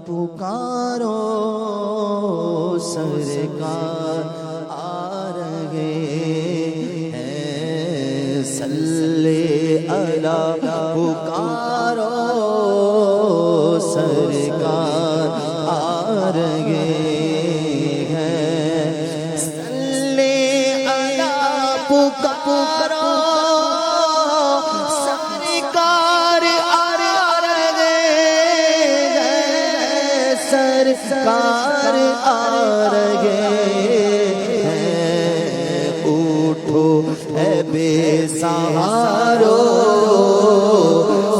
پکارو سرکار آ رہے ہیں، صلی اللہ پکارو سرکار آ رہے ہیں، صلی اللہ پکارو سرکار آ رہے ہیں، اٹھو اے بے سہارو،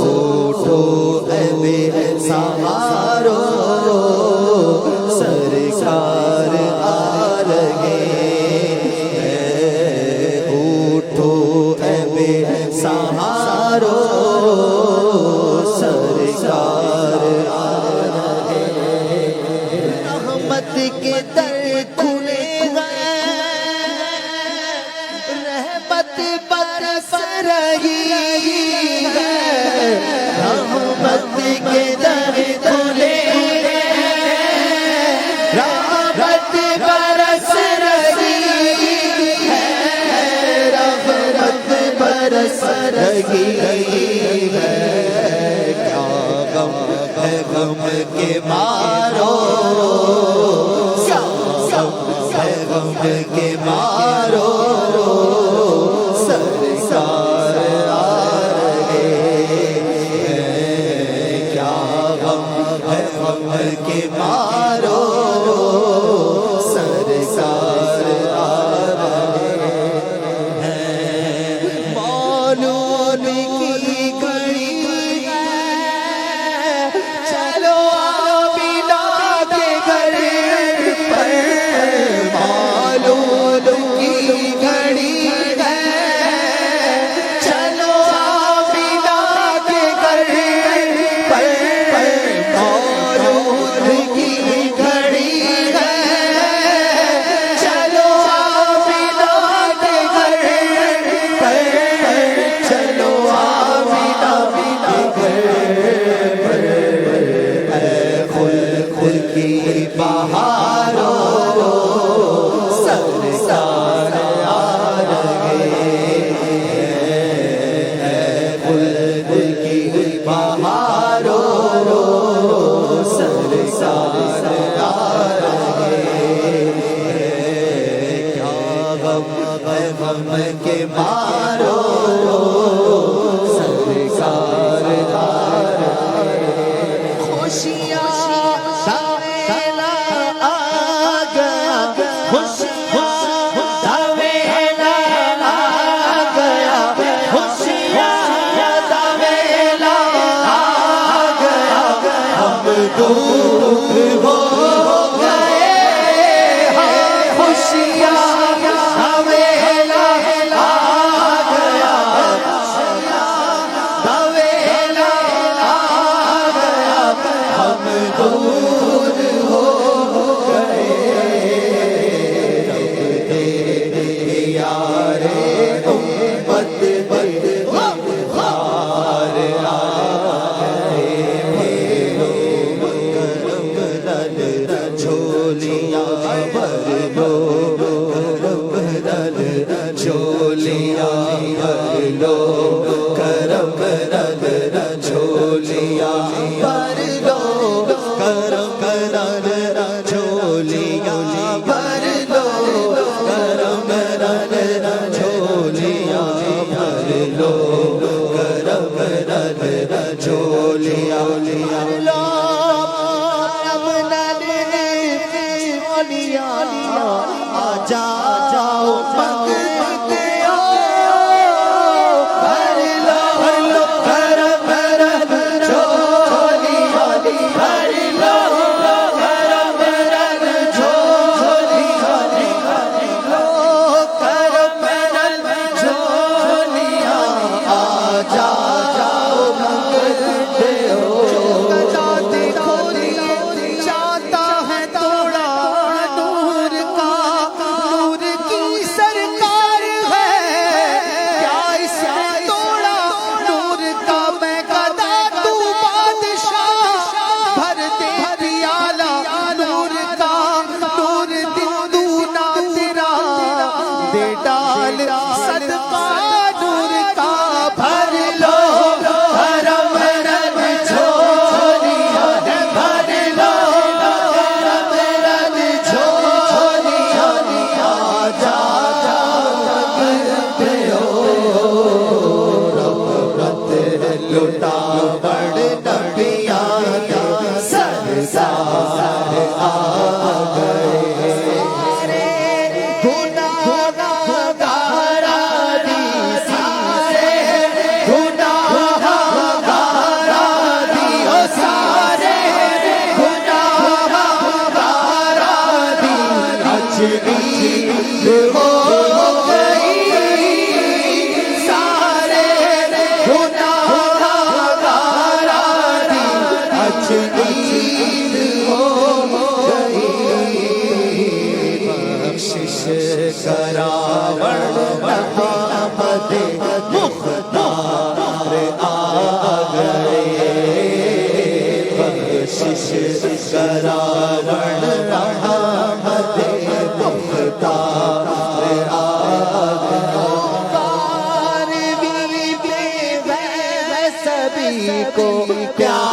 اٹھو اے بے سہارو، سرکار آ رہے ہیں، اٹھو اے بے سہارو، سرکار آ کے در کھلے گئے، رحمت برس رہی ہے، رحمت کے در کھلے گئے، رحمت برس رہی ہے، رحمت برس رہی ہے، کیا غم ہے غم کے مارو، غم کے مارو، سرکار آ رہے ہیں، کیا غم ہے غم کے مارو، سرکار آ رہے ہیں، مولود کی گھڑی ہے، چلو آمینہ کے گھر پر، مولود کی گھڑی ہے، چلو آمینہ کے گھر پر، مولود کی گھڑی ہے، چلو آمینہ کے گھر پر، چلو آمینہ کے گھر پر، اے خلد کی بہاروں، سرکار آ رہے ہیں، خلد کی بہاروں، سرکار آ رہے ہیں، کیا غم ہے غم کے مارو، سرکار آ رہے ہیں، خوشیاں دور ہو گئے، خوشیاں سویلا آ گیا، سویلا آ گیا، ہم دور ہو گئے، رب دے یار امت بدگار جھولیاں بھر لو، کرم رل جھولیاں بھر لو، کرم رل جھولیاں بھر لو، کرم رل جھولیاں بھر لو، کرم رل جھولیاں بھر لو، کرم رل جھولیاں بھر لو، آ جاؤ مانگتے ہو، بھر لو کرم رل جھولیاں، بھر لو کرم رل جھولیاں، کرم رل جھولیاں، آ جاؤ مانگتے ہو، بخشش کراون رحمت مختار سبھی کو پیار